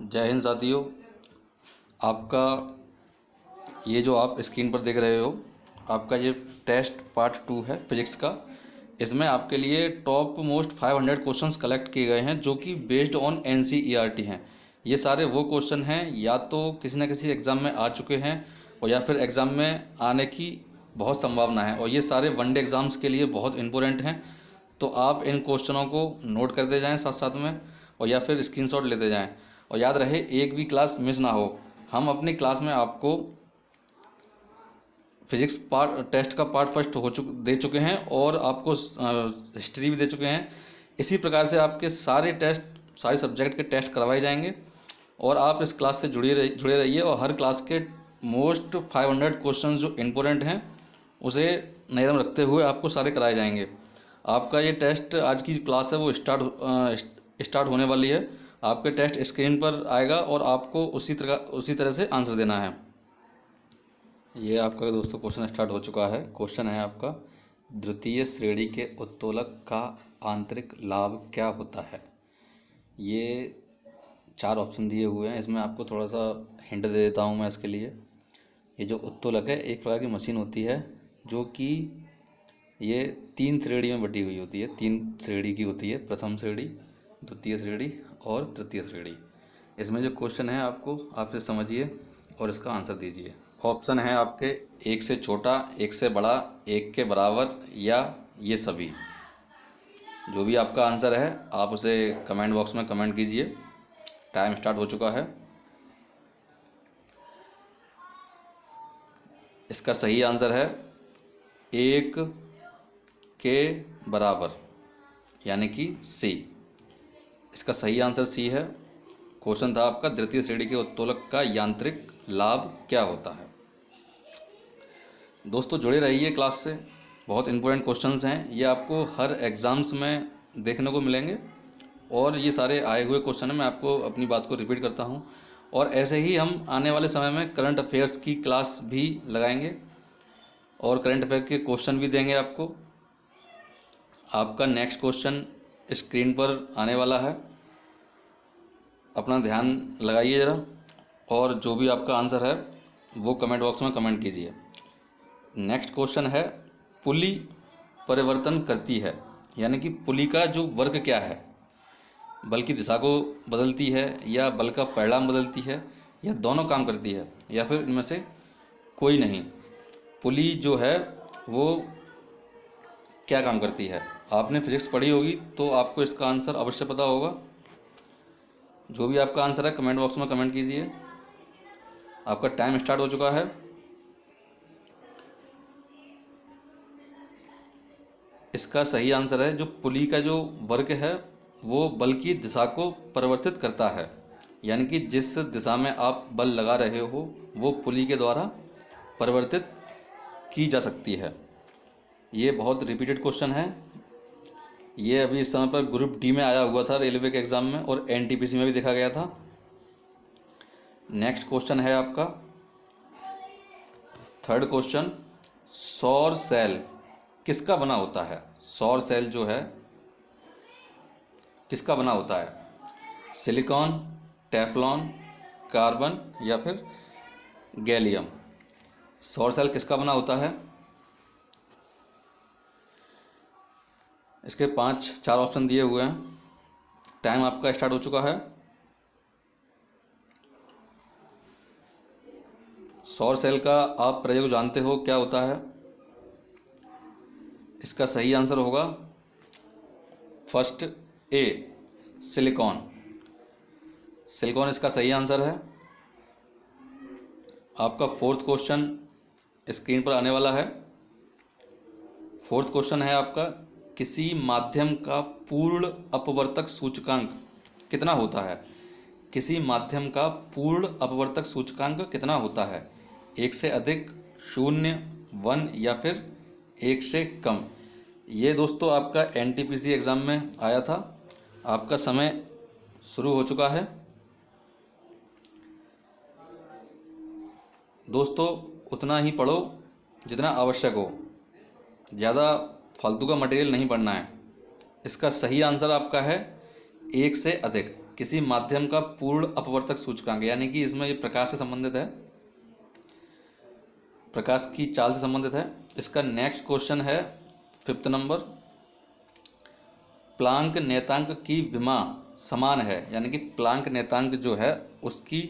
जय हिंद साथियों। आपका ये जो आप स्क्रीन पर देख रहे हो, आपका ये टेस्ट पार्ट 2 है फिजिक्स का। इसमें आपके लिए टॉप मोस्ट 500 क्वेश्चंस कलेक्ट किए गए हैं जो कि बेस्ड ऑन NCERT हैं। ये सारे वो क्वेश्चन हैं या तो किसी न किसी एग्ज़ाम में आ चुके हैं और या फिर एग्ज़ाम में आने की बहुत संभावना है, और ये सारे वनडे एग्ज़ाम्स के लिए बहुत इंपॉर्टेंट हैं। तो आप इन क्वेश्चनों को नोट करते जाएं साथ साथ में, और या फिर स्क्रीनशॉट लेते जाएं। और याद रहे, एक भी क्लास मिस ना हो। हम अपनी क्लास में आपको फिजिक्स पार्ट टेस्ट का पार्ट फर्स्ट दे चुके हैं और आपको हिस्ट्री भी दे चुके हैं। इसी प्रकार से आपके सारे टेस्ट, सारे सब्जेक्ट के टेस्ट करवाए जाएंगे और आप इस क्लास से जुड़े रहिए। और हर क्लास के मोस्ट 500 क्वेश्चन जो इम्पोर्टेंट हैं उसे नज़र में रखते हुए आपको सारे कराए जाएंगे। आपका ये टेस्ट, आज की क्लास है वो स्टार्ट होने वाली है। आपके टेस्ट स्क्रीन पर आएगा और आपको उसी तरह से आंसर देना है। ये आपका दोस्तों क्वेश्चन स्टार्ट हो चुका है। क्वेश्चन है आपका, द्वितीय श्रेणी के उत्तोलक का आंतरिक लाभ क्या होता है। ये 4 ऑप्शन दिए हुए हैं। इसमें आपको थोड़ा सा हिंट दे देता हूँ मैं इसके लिए। ये जो उत्तोलक है, एक प्रकार की मशीन होती है जो कि ये 3 श्रेणी में बटी हुई होती है। 3 श्रेणी की होती है, प्रथम श्रेणी, द्वितीय श्रेणी और तृतीय श्रेणी। इसमें जो क्वेश्चन है आप इसे समझिए और इसका आंसर दीजिए। ऑप्शन है आपके, 1 से छोटा, 1 से बड़ा, 1 के बराबर या ये सभी। जो भी आपका आंसर है आप उसे कमेंट बॉक्स में कमेंट कीजिए। टाइम स्टार्ट हो चुका है। इसका सही आंसर है 1 के बराबर, यानी कि सी। इसका सही आंसर सी है। क्वेश्चन था आपका, द्वितीय श्रेणी के उत्तोलक का यांत्रिक लाभ क्या होता है। दोस्तों जुड़े रहिए क्लास से, बहुत इंपॉर्टेंट क्वेश्चंस हैं। ये आपको हर एग्ज़ाम्स में देखने को मिलेंगे और ये सारे आए हुए क्वेश्चन हैं। मैं आपको अपनी बात को रिपीट करता हूँ। और ऐसे ही हम आने वाले समय में करंट अफेयर्स की क्लास भी लगाएंगे और करंट अफेयर के क्वेश्चन भी देंगे आपको। आपका नेक्स्ट क्वेश्चन स्क्रीन पर आने वाला है, अपना ध्यान लगाइए ज़रा, और जो भी आपका आंसर है वो कमेंट बॉक्स में कमेंट कीजिए। नेक्स्ट क्वेश्चन है, पुली परिवर्तन करती है, यानी कि पुली का जो वर्क क्या है। बल की दिशा को बदलती है, या बल का परिणाम बदलती है, या दोनों काम करती है, या फिर इनमें से कोई नहीं। पुली जो है वो क्या काम करती है। आपने फिजिक्स पढ़ी होगी तो आपको इसका आंसर अवश्य पता होगा। जो भी आपका आंसर है कमेंट बॉक्स में कमेंट कीजिए। आपका टाइम स्टार्ट हो चुका है। इसका सही आंसर है, जो पुली का जो वर्क है वो बल की दिशा को परिवर्तित करता है, यानी कि जिस दिशा में आप बल लगा रहे हो वो पुली के द्वारा परिवर्तित की जा सकती है। ये बहुत रिपीटेड क्वेश्चन है। ये अभी इस समय पर ग्रुप डी में आया हुआ था रेलवे के एग्ज़ाम में, और NTPC में भी देखा गया था। नेक्स्ट क्वेश्चन है आपका थर्ड क्वेश्चन, सौर सेल किसका बना होता है। सौर सेल जो है किसका बना होता है। सिलिकॉन, टेफ्लॉन, कार्बन या फिर गैलियम। सौर सेल किसका बना होता है। इसके 4 ऑप्शन दिए हुए हैं। टाइम आपका स्टार्ट हो चुका है। सौर सेल का आप प्रयोग जानते हो क्या होता है। इसका सही आंसर होगा फर्स्ट ए, सिलिकॉन। सिलिकॉन इसका सही आंसर है। आपका फोर्थ क्वेश्चन स्क्रीन पर आने वाला है। फोर्थ क्वेश्चन है आपका, किसी माध्यम का पूर्ण अपवर्तक सूचकांक कितना होता है। किसी माध्यम का पूर्ण अपवर्तक सूचकांक कितना होता है। 1 से अधिक, 0, 1 या फिर 1 से कम। ये दोस्तों आपका NTPC एग्ज़ाम में आया था। आपका समय शुरू हो चुका है। दोस्तों उतना ही पढ़ो जितना आवश्यक हो, ज़्यादा फालतू का मटेरियल नहीं पढ़ना है। इसका सही आंसर आपका है 1 से अधिक। किसी माध्यम का पूर्ण अपवर्तक सूचकांक, यानी कि इसमें ये प्रकाश से संबंधित है, प्रकाश की चाल से संबंधित है। इसका नेक्स्ट क्वेश्चन है 5th नंबर, प्लांक नेतांक की विमा समान है, यानी कि प्लांक नेतांक जो है उसकी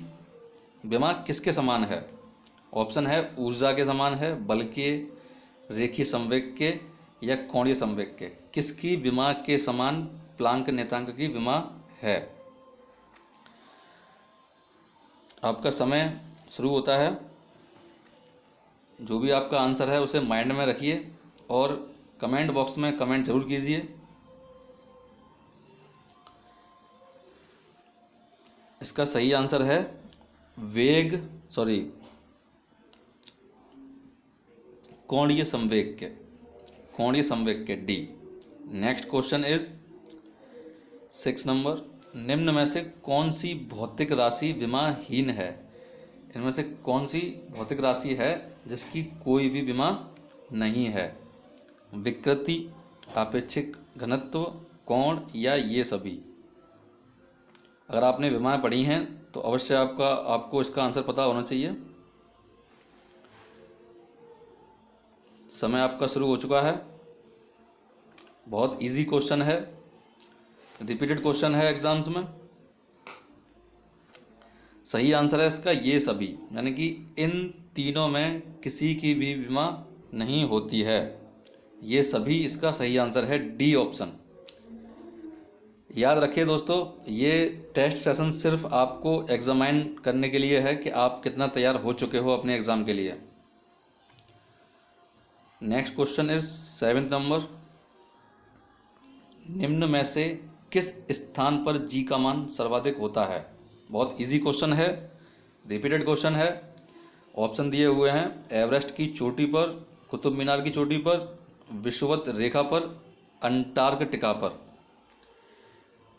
विमा किसके समान है? ऑप्शन है ऊर्जा के समान है, बल के, रेखीय संवेग के या कोणीय संवेग के। किसकी विमा के समान प्लांक नेतांक की विमा है? आपका समय शुरू होता है। जो भी आपका आंसर है उसे माइंड में रखिए और कमेंट बॉक्स में कमेंट जरूर कीजिए। इसका सही आंसर है कोणीय संवेग के D. Next question is 6 number, निम्न में से कौन सी भौतिक राशि विमाहीन है? इनमें से कौन सी भौतिक राशि है जिसकी कोई भी विमा नहीं है? विकृति, आपेक्षिक घनत्व, कोण या ये सभी? अगर आपने विमाएं पढ़ी हैं तो अवश्य आपको इसका आंसर पता होना चाहिए। समय आपका शुरू हो चुका है। बहुत इजी क्वेश्चन है, रिपीटेड क्वेश्चन है एग्जाम्स में। सही आंसर है इसका ये सभी, यानी कि इन तीनों में किसी की भी विमा नहीं होती है। ये सभी इसका सही आंसर है, डी ऑप्शन। याद रखिए दोस्तों, ये टेस्ट सेशन सिर्फ आपको एग्जामाइन करने के लिए है कि आप कितना तैयार हो चुके हो अपने एग्ज़ाम के लिए। Next question is 7th number, निम्न में से किस स्थान पर जी का मान सर्वाधिक होता है? बहुत इजी क्वेश्चन है, रिपीटेड क्वेश्चन है। ऑप्शन दिए हुए हैं एवरेस्ट की चोटी पर, कुतुब मीनार की चोटी पर, विषुवत रेखा पर, अंटार्कटिका पर।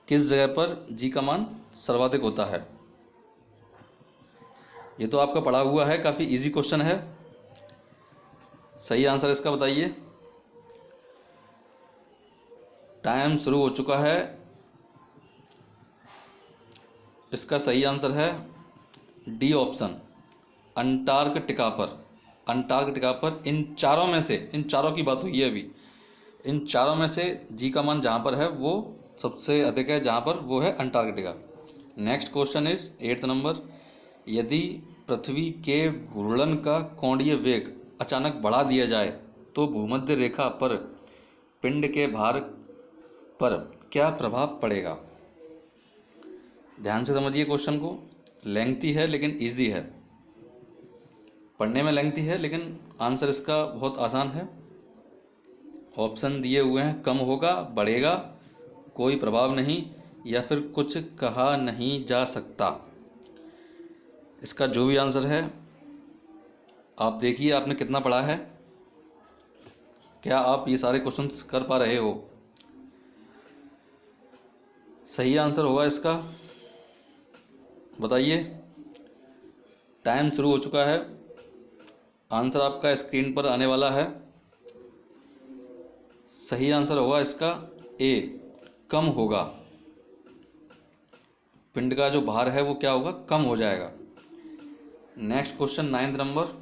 किस जगह पर जी का मान सर्वाधिक होता है? ये तो आपका पढ़ा हुआ है, काफ़ी इजी क्वेश्चन है। सही आंसर इसका बताइए। टाइम शुरू हो चुका है। इसका सही आंसर है डी ऑप्शन, अंटार्कटिका पर। अंटार्कटिका पर इन चारों की बात हुई है अभी। इन चारों में से जी का मान जहाँ पर है वो सबसे अधिक है, जहाँ पर वो है Antarctica. Next question is 8th number, यदि पृथ्वी के घूर्णन का कोणीय वेग अचानक बढ़ा दिया जाए तो भूमध्य रेखा पर पिंड के भार पर क्या प्रभाव पड़ेगा? ध्यान से समझिए क्वेश्चन को। लेंथी है लेकिन इजी है, पढ़ने में लेंथी है लेकिन आंसर इसका बहुत आसान है। ऑप्शन दिए हुए हैं कम होगा, बढ़ेगा, कोई प्रभाव नहीं या फिर कुछ कहा नहीं जा सकता। इसका जो भी आंसर है आप देखिए आपने कितना पढ़ा है, क्या आप ये सारे क्वेश्चंस कर पा रहे हो? सही आंसर होगा इसका, बताइए। टाइम शुरू हो चुका है। आंसर आपका स्क्रीन पर आने वाला है। सही आंसर होगा इसका ए, कम होगा। पिंड का जो भार है वो क्या होगा? कम हो जाएगा। नेक्स्ट क्वेश्चन 9th नंबर,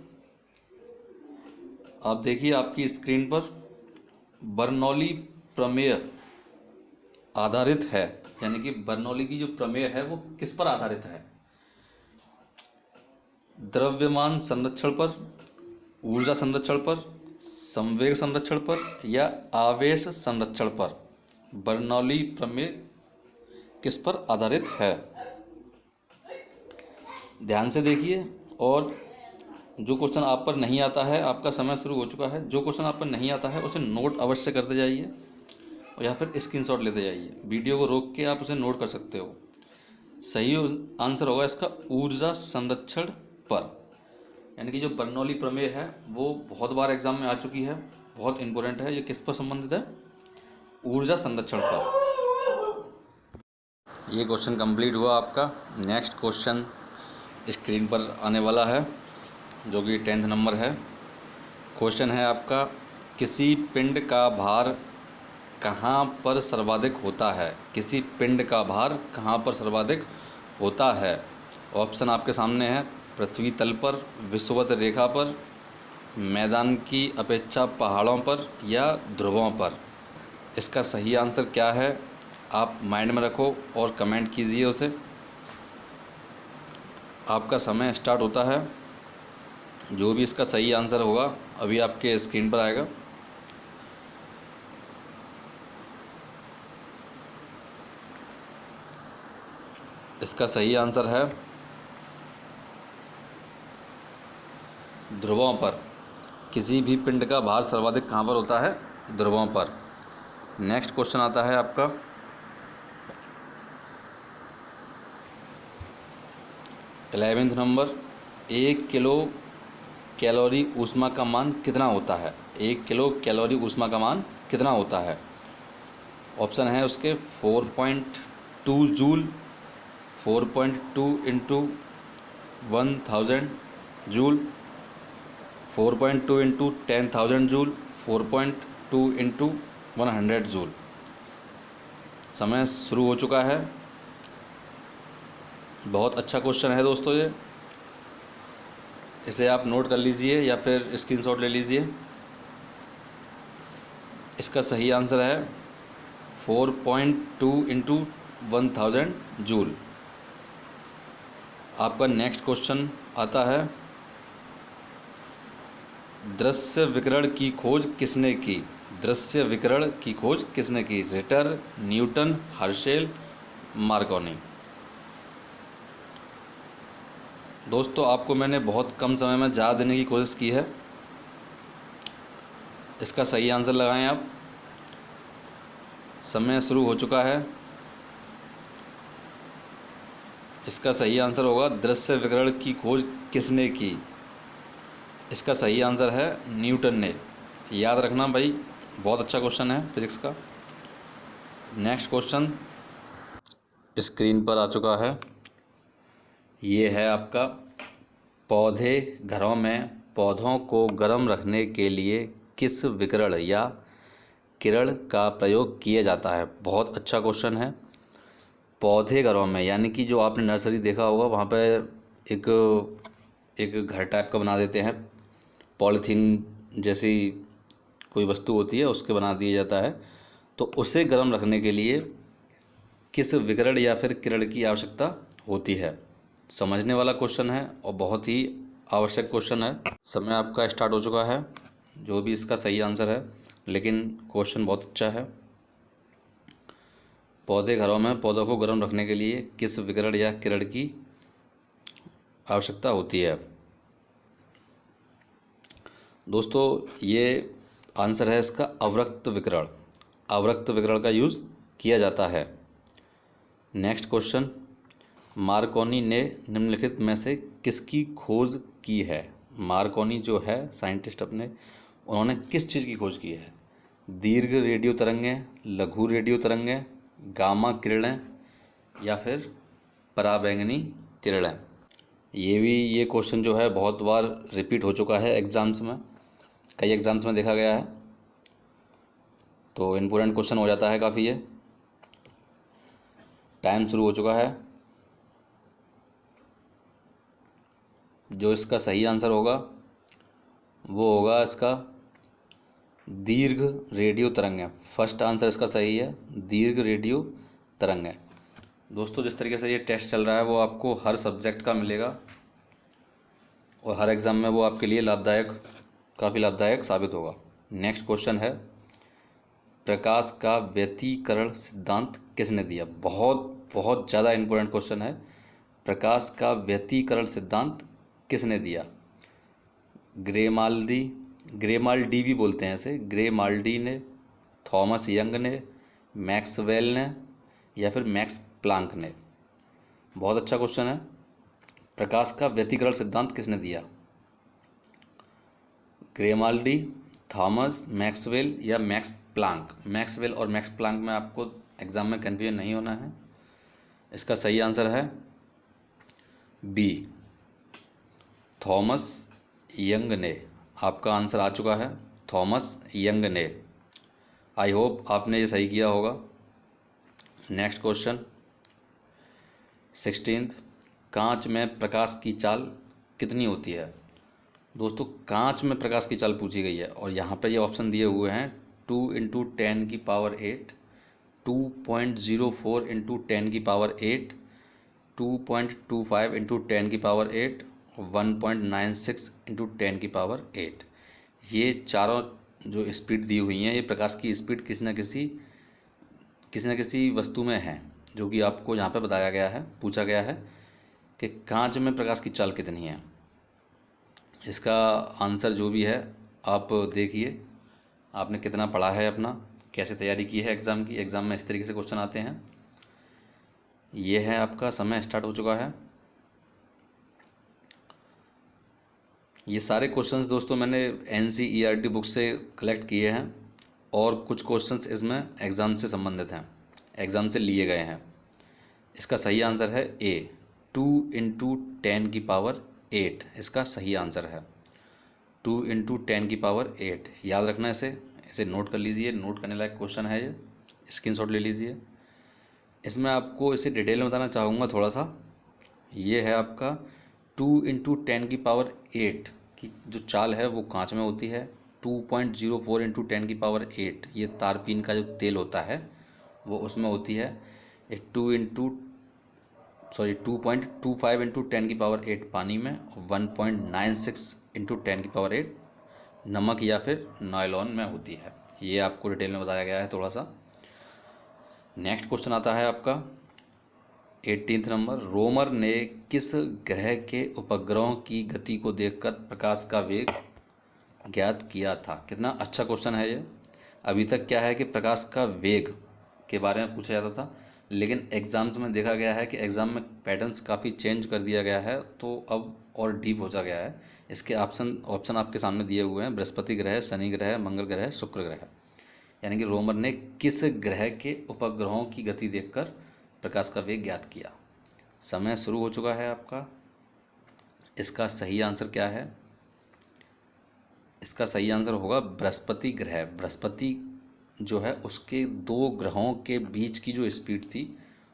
आप देखिए आपकी स्क्रीन पर, बर्नौली प्रमेय आधारित है, यानी कि बर्नौली की जो प्रमेय है वो किस पर आधारित है? द्रव्यमान संरक्षण पर, ऊर्जा संरक्षण पर, संवेग संरक्षण पर या आवेश संरक्षण पर? बर्नौली प्रमेय किस पर आधारित है? ध्यान से देखिए। और जो क्वेश्चन आप पर नहीं आता है, आपका समय शुरू हो चुका है, जो क्वेश्चन आप पर नहीं आता है उसे नोट अवश्य करते जाइए और या फिर स्क्रीनशॉट लेते जाइए। वीडियो को रोक के आप उसे नोट कर सकते हो। सही आंसर होगा इसका ऊर्जा संरक्षण पर, यानी कि जो बर्नौली प्रमेय है वो बहुत बार एग्जाम में आ चुकी है, बहुत इंपॉर्टेंट है। ये किस पर संबंधित है? ऊर्जा संरक्षण पर। ये क्वेश्चन कंप्लीट हुआ आपका। नेक्स्ट क्वेश्चन स्क्रीन पर आने वाला है जो कि 10th नंबर है। क्वेश्चन है आपका, किसी पिंड का भार कहाँ पर सर्वाधिक होता है? किसी पिंड का भार कहाँ पर सर्वाधिक होता है? ऑप्शन आपके सामने है, पृथ्वी तल पर, विषुवत रेखा पर, मैदान की अपेक्षा पहाड़ों पर, या ध्रुवों पर। इसका सही आंसर क्या है आप माइंड में रखो और कमेंट कीजिए उसे। आपका समय स्टार्ट होता है। जो भी इसका सही आंसर होगा अभी आपके स्क्रीन पर आएगा। इसका सही आंसर है ध्रुवों पर। किसी भी पिंड का भार सर्वाधिक कहाँ पर होता है? ध्रुवों पर। नेक्स्ट क्वेश्चन आता है आपका 11th नंबर। 1 किलो कैलोरी ऊष्मा का मान कितना होता है? 1 किलो कैलोरी ऊष्मा का मान कितना होता है? ऑप्शन है उसके 4.2 joule, 4.2 into 1000 joule, 4.2 into 10,000 joule, 4.2 into 100 joule. समय शुरू हो चुका है। बहुत अच्छा क्वेश्चन है दोस्तों ये। इसे आप नोट कर लीजिए या फिर स्क्रीनशॉट ले लीजिए। इसका सही आंसर है 4.2 इंटू 1000 जूल। आपका नेक्स्ट क्वेश्चन आता है दृश्य विकिरण की खोज किसने की? दृश्य विकिरण की खोज किसने की? Ritter, Newton, Herschel, Markovnikov. दोस्तों आपको मैंने बहुत कम समय में ज़्यादा देने की कोशिश की है। इसका सही आंसर लगाएं आप। समय शुरू हो चुका है। इसका सही आंसर होगा दृश्य विकिरण की खोज किसने की? इसका सही आंसर है न्यूटन ने। याद रखना भाई, बहुत अच्छा क्वेश्चन है फिजिक्स का। नेक्स्ट क्वेश्चन स्क्रीन पर आ चुका है। ये है आपका पौधे घरों में पौधों को गर्म रखने के लिए किस विकिरण या किरण का प्रयोग किया जाता है? बहुत अच्छा क्वेश्चन है। पौधे घरों में यानी कि जो आपने नर्सरी देखा होगा वहाँ पे एक एक घर टाइप का बना देते हैं, पॉलीथीन जैसी कोई वस्तु होती है उसके बना दिया जाता है। तो उसे गर्म रखने के लिए किस विकिरण या फिर किरण की आवश्यकता होती है? समझने वाला क्वेश्चन है और बहुत ही आवश्यक क्वेश्चन है। समय आपका स्टार्ट हो चुका है। जो भी इसका सही आंसर है, लेकिन क्वेश्चन बहुत अच्छा है। पौधे घरों में पौधों को गर्म रखने के लिए किस विकिरण या किरण की आवश्यकता होती है? दोस्तों ये आंसर है इसका अवरक्त विकिरण। अवरक्त विकिरण का यूज़ किया जाता है। नेक्स्ट क्वेश्चन, मार्कोनी ने निम्नलिखित में से किसकी खोज की है? मार्कोनी जो है साइंटिस्ट अपने, उन्होंने किस चीज़ की खोज की है? दीर्घ रेडियो तरंगें, लघु रेडियो तरंगें, गामा किरणें, या फिर पराबैंगनी किरणें। ये क्वेश्चन जो है बहुत बार रिपीट हो चुका है एग्ज़ाम्स में, कई एग्ज़ाम्स में देखा गया है, तो इम्पोर्टेंट क्वेश्चन हो जाता है काफ़ी ये। टाइम शुरू हो चुका है। जो इसका सही आंसर होगा वो होगा इसका दीर्घ रेडियो तरंगें। फर्स्ट आंसर इसका सही है, दीर्घ रेडियो तरंगें। दोस्तों जिस तरीके से ये टेस्ट चल रहा है वो आपको हर सब्जेक्ट का मिलेगा और हर एग्ज़ाम में वो आपके लिए काफ़ी लाभदायक साबित होगा। नेक्स्ट क्वेश्चन है प्रकाश का व्यतिकरण सिद्धांत किसने दिया? बहुत ज़्यादा इम्पोर्टेंट क्वेश्चन है। प्रकाश का व्यतिकरण सिद्धांत किसने दिया? ग्रेमाल्डी भी बोलते हैं इसे, ग्रेमाल्डी ने, थॉमस यंग ने, मैक्सवेल ने, या फिर मैक्स प्लांक ने। बहुत अच्छा क्वेश्चन है। प्रकाश का व्यतिकरण सिद्धांत किसने दिया? ग्रेमाल्डी, थॉमस, मैक्सवेल या मैक्स प्लांक। मैक्सवेल और मैक्स प्लांक में आपको एग्ज़ाम में कन्फ्यूजन नहीं होना है। इसका सही आंसर है बी, थॉमस यंग ने। आपका आंसर आ चुका है, थॉमस यंग ने। आई होप आपने ये सही किया होगा। नेक्स्ट क्वेश्चन 16th, कांच में प्रकाश की चाल कितनी होती है। दोस्तों कांच में प्रकाश की चाल पूछी गई है और यहाँ पे ये ऑप्शन दिए हुए हैं 2 × 10⁸, 2.04 × 10⁸, 2.25 × 10⁸, 1.96 × 10⁸। ये चारों जो स्पीड दी हुई हैं, ये प्रकाश की स्पीड किसी न किसी वस्तु में है, जो कि आपको यहाँ पे बताया गया है, पूछा गया है कि कांच में प्रकाश की चाल कितनी है। इसका आंसर जो भी है आप देखिए, आपने कितना पढ़ा है, अपना कैसे तैयारी की है एग्ज़ाम की। एग्ज़ाम में इस तरीके से क्वेश्चन आते हैं। ये है आपका समय स्टार्ट हो चुका है। ये सारे क्वेश्चंस दोस्तों मैंने NCERT बुक से कलेक्ट किए हैं और कुछ क्वेश्चंस इसमें एग्ज़ाम से संबंधित हैं, एग्ज़ाम से लिए गए हैं। इसका सही आंसर है ए, 2 × 10⁸। इसका सही आंसर है 2 × 10⁸। याद रखना, इसे नोट कर लीजिए, नोट करने लायक क्वेश्चन है ये, स्क्रीनशॉट ले लीजिए। इसमें आपको इसे डिटेल में बताना चाहूँगा थोड़ा सा। ये है आपका 2 × 10⁸ की जो चाल है वो कांच में होती है। 2.04 × 10⁸, ये तारपीन का जो तेल होता है वो उसमें होती है। 2.25 × 10⁸ पानी में, 1.96 × 10⁸ नमक या फिर नायलॉन में होती है। ये आपको डिटेल में बताया गया है थोड़ा सा। नेक्स्ट क्वेश्चन आता है आपका 18th नंबर, रोमर ने किस ग्रह के उपग्रहों की गति को देखकर प्रकाश का वेग ज्ञात किया था। कितना अच्छा क्वेश्चन है ये। अभी तक क्या है कि प्रकाश का वेग के बारे में पूछा जाता था, लेकिन एग्ज़ाम्स में देखा गया है कि एग्ज़ाम में पैटर्न्स काफ़ी चेंज कर दिया गया है, तो अब और डीप हो जा गया है। इसके ऑप्शन आपके सामने दिए हुए हैं, बृहस्पति ग्रह, शनि ग्रह, मंगल ग्रह, शुक्र ग्रह। यानी कि रोमर ने किस ग्रह के उपग्रहों की गति देखकर प्रकाश का वेग ज्ञात किया। समय शुरू हो चुका है आपका। इसका सही आंसर क्या है। इसका सही आंसर होगा बृहस्पति ग्रह। बृहस्पति जो है उसके 2 ग्रहों के बीच की जो स्पीड थी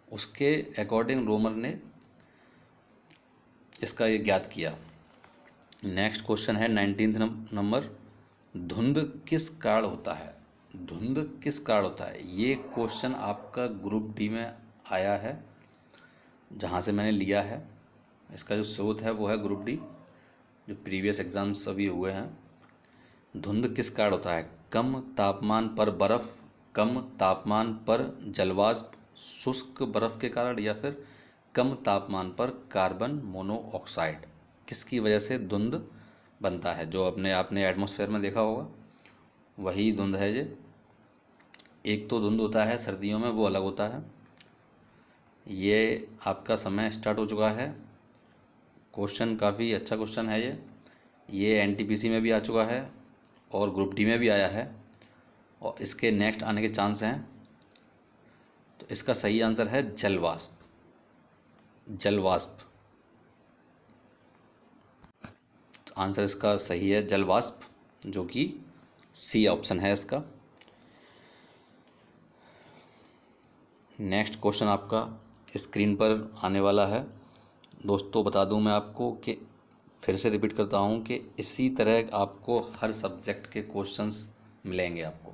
उसके अकॉर्डिंग रोमर ने इसका ये ज्ञात किया। नेक्स्ट क्वेश्चन है 19th नंबर, धुंध किस कारण होता है। धुंध किस कारण होता है, ये क्वेश्चन आपका ग्रुप डी में आया है, जहाँ से मैंने लिया है। इसका जो स्रोत है वो है ग्रुप डी, जो प्रीवियस एग्ज़ाम्स सभी हुए हैं। धुंध किस कारण होता है, कम तापमान पर बर्फ़, कम तापमान पर जलवाष्प, शुष्क बर्फ़ के कारण, या फिर कम तापमान पर कार्बन मोनोऑक्साइड। किसकी वजह से धुंध बनता है। जो आपने एटमॉस्फेयर में देखा होगा वही धुंध है ये। एक तो धुंध होता है सर्दियों में, वो अलग होता है। ये आपका समय स्टार्ट हो चुका है। क्वेश्चन काफ़ी अच्छा क्वेश्चन है ये NTPC में भी आ चुका है और ग्रुप डी में भी आया है, और इसके नेक्स्ट आने के चांस हैं। तो इसका सही आंसर है जलवाष्प। जलवाष्प आंसर इसका सही है, जलवाष्प, जो कि सी ऑप्शन है इसका। नेक्स्ट क्वेश्चन आपका स्क्रीन पर आने वाला है। दोस्तों बता दूं मैं आपको कि फिर से रिपीट करता हूं कि इसी तरह आपको हर सब्जेक्ट के क्वेश्चंस मिलेंगे आपको।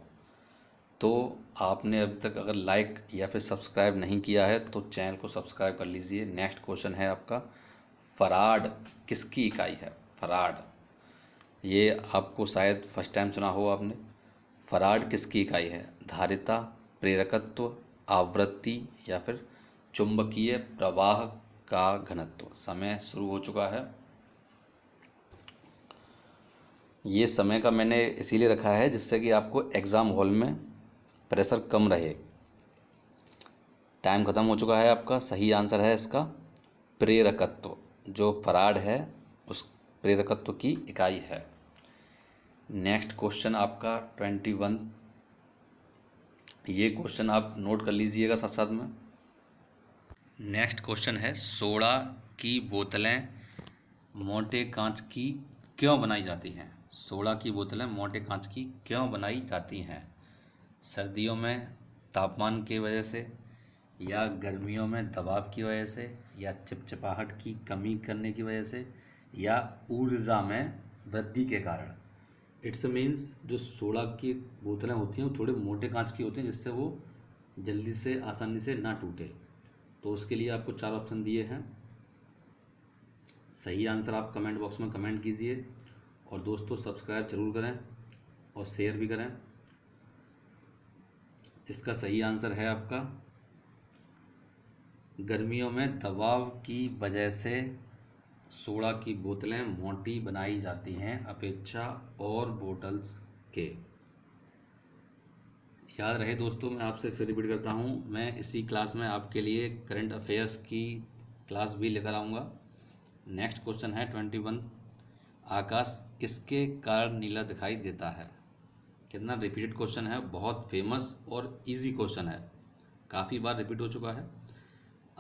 तो आपने अब तक अगर लाइक या फिर सब्सक्राइब नहीं किया है तो चैनल को सब्सक्राइब कर लीजिए। नेक्स्ट क्वेश्चन है आपका, फराड किसकी इकाई है। फराड, ये आपको शायद फर्स्ट टाइम सुना हो आपने। फराड किसकी इकाई है, धारिता, प्रेरकत्व, आवृत्ति, या फिर चुंबकीय प्रवाह का घनत्व। समय शुरू हो चुका है। ये समय का मैंने इसीलिए रखा है जिससे कि आपको एग्ज़ाम हॉल में प्रेशर कम रहे। टाइम ख़त्म हो चुका है आपका। सही आंसर है इसका प्रेरकत्व। जो फराड है उस प्रेरकत्व की इकाई है। नेक्स्ट क्वेश्चन आपका 21। ये क्वेश्चन आप नोट कर लीजिएगा साथ साथ में। नेक्स्ट क्वेश्चन है, सोडा की बोतलें मोटे कांच की क्यों बनाई जाती हैं। सोडा की बोतलें मोटे कांच की क्यों बनाई जाती हैं। सर्दियों में तापमान की वजह से, या गर्मियों में दबाव की वजह से, या चिपचिपाहट की कमी करने की वजह से, या ऊर्जा में वृद्धि के कारण। इट्स मीन्स जो सोडा की बोतलें होती हैं वो थोड़े मोटे कांच की होती हैं, जिससे वो जल्दी से आसानी से ना टूटे। तो उसके लिए आपको 4 ऑप्शन दिए हैं। सही आंसर आप कमेंट बॉक्स में कमेंट कीजिए, और दोस्तों सब्सक्राइब जरूर करें और शेयर भी करें। इसका सही आंसर है आपका, गर्मियों में दबाव की वजह से सोडा की बोतलें मोटी बनाई जाती हैं अपेक्षा और बोतल्स के। याद रहे दोस्तों, मैं आपसे फिर रिपीट करता हूँ, मैं इसी क्लास में आपके लिए करंट अफेयर्स की क्लास भी लेकर आऊँगा। नेक्स्ट क्वेश्चन है 21, आकाश किसके कारण नीला दिखाई देता है। कितना रिपीटेड क्वेश्चन है, बहुत फेमस और इजी क्वेश्चन है, काफ़ी बार रिपीट हो चुका है।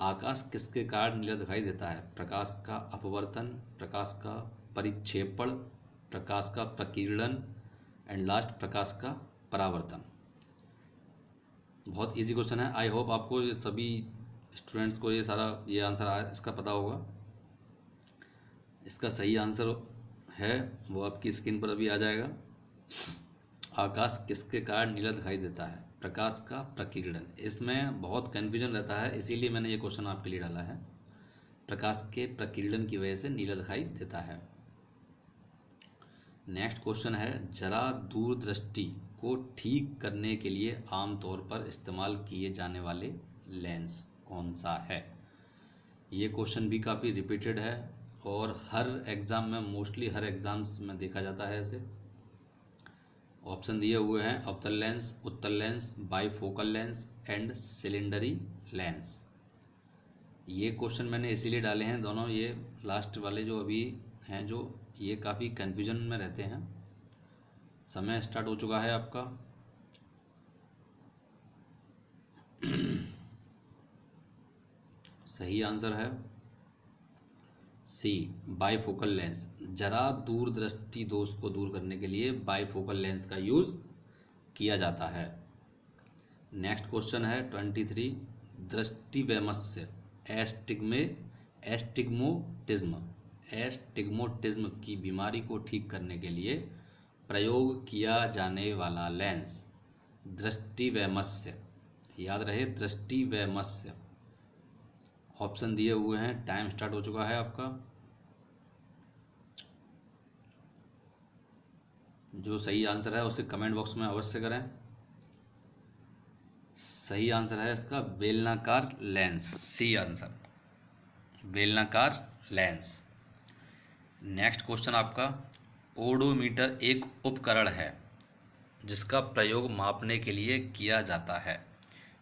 आकाश किसके कारण नीला दिखाई देता है। प्रकाश का अपवर्तन, प्रकाश का परिक्षेपण, प्रकाश का प्रकीर्णन, एंड लास्ट प्रकाश का परावर्तन। बहुत इजी क्वेश्चन है। आई होप आपको ये सभी स्टूडेंट्स को ये आंसर इसका पता होगा। इसका सही आंसर है वो आपकी स्क्रीन पर अभी आ जाएगा। आकाश किसके कारण नीला दिखाई देता है। प्रकाश का प्रकीर्णन। इसमें बहुत कन्फ्यूजन रहता है, इसीलिए मैंने ये क्वेश्चन आपके लिए डाला है। प्रकाश के प्रकीर्णन की वजह से नीला दिखाई देता है। नेक्स्ट क्वेश्चन है, जरा दूरदृष्टि को ठीक करने के लिए आमतौर पर इस्तेमाल किए जाने वाले लेंस कौन सा है। ये क्वेश्चन भी काफ़ी रिपीटेड है और हर एग्ज़ाम में, मोस्टली हर एग्ज़ाम्स में देखा जाता है इसे। ऑप्शन दिए हुए हैं अवतल लेंस, उत्तल lens, bifocal lens and cylindrical lens. ये क्वेश्चन मैंने इसीलिए डाले हैं दोनों, ये लास्ट वाले जो अभी हैं जो ये काफ़ी कन्फ्यूजन में रहते हैं। समय स्टार्ट हो चुका है आपका। सही आंसर है सी, बाईफोकल लेंस। जरा दूरदृष्टि दोष को दूर करने के लिए बाईफोकल लेंस का यूज़ किया जाता है। नेक्स्ट क्वेश्चन है 23, दृष्टिवैमनस्य एस्टिग्मोटिज्म की बीमारी को ठीक करने के लिए प्रयोग किया जाने वाला लेंस दृष्टिवैमनस्य। याद रहे दृष्टिवैमनस्य। ऑप्शन दिए हुए हैं, टाइम स्टार्ट हो चुका है आपका। जो सही आंसर है उसे कमेंट बॉक्स में अवश्य करें। सही आंसर है इसका बेलनाकार लेंस, सी आंसर, बेलनाकार लेंस। नेक्स्ट क्वेश्चन आपका, ओडोमीटर एक उपकरण है जिसका प्रयोग मापने के लिए किया जाता है।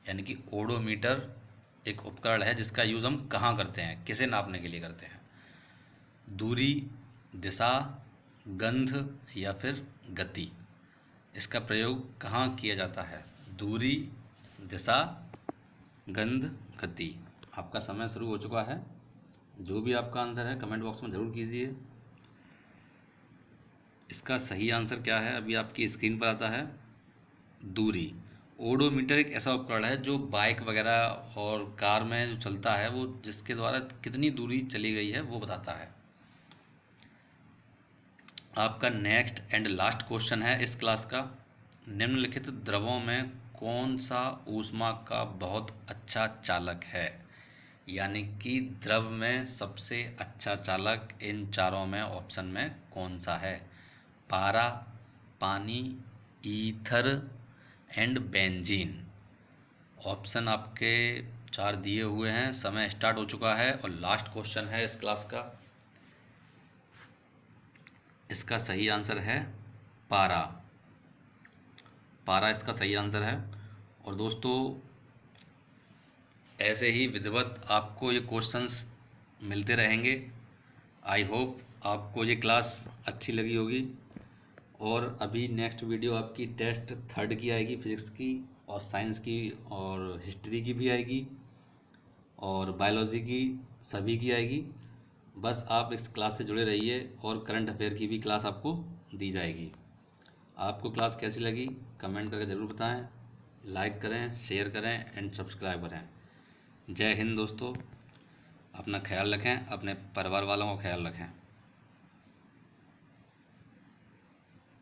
यानी कि ओडोमीटर एक उपकरण है जिसका यूज़ हम कहाँ करते हैं, किसे नापने के लिए करते हैं। दूरी, दिशा, गंध या फिर गति। इसका प्रयोग कहाँ किया जाता है। दूरी, दिशा, गंध, गति। आपका समय शुरू हो चुका है। जो भी आपका आंसर है कमेंट बॉक्स में ज़रूर कीजिए। इसका सही आंसर क्या है अभी आपकी स्क्रीन पर आता है, दूरी। ओडोमीटर एक ऐसा उपकरण है जो बाइक वगैरह और कार में जो चलता है, वो जिसके द्वारा कितनी दूरी चली गई है वो बताता है। आपका नेक्स्ट एंड लास्ट क्वेश्चन है इस क्लास का, निम्नलिखित द्रवों में कौन सा ऊष्मा का बहुत अच्छा चालक है। यानी कि द्रव में सबसे अच्छा चालक इन चारों में ऑप्शन में कौन सा है। पारा, पानी, ईथर एंड बेंजीन। ऑप्शन आपके 4 दिए हुए हैं। समय स्टार्ट हो चुका है और लास्ट क्वेश्चन है इस क्लास का। इसका सही आंसर है पारा। पारा इसका सही आंसर है। और दोस्तों ऐसे ही विधिवत आपको ये क्वेश्चंस मिलते रहेंगे। आई होप आपको ये क्लास अच्छी लगी होगी। और अभी नेक्स्ट वीडियो आपकी टेस्ट 3rd की आएगी, फिजिक्स की और साइंस की और हिस्ट्री की भी आएगी और बायोलॉजी की, सभी की आएगी। बस आप इस क्लास से जुड़े रहिए और करंट अफेयर की भी क्लास आपको दी जाएगी। आपको क्लास कैसी लगी कमेंट करके ज़रूर बताएं। लाइक करें, शेयर करें एंड सब्सक्राइब करें। जय हिंद दोस्तों, अपना ख्याल रखें, अपने परिवार वालों का ख्याल रखें।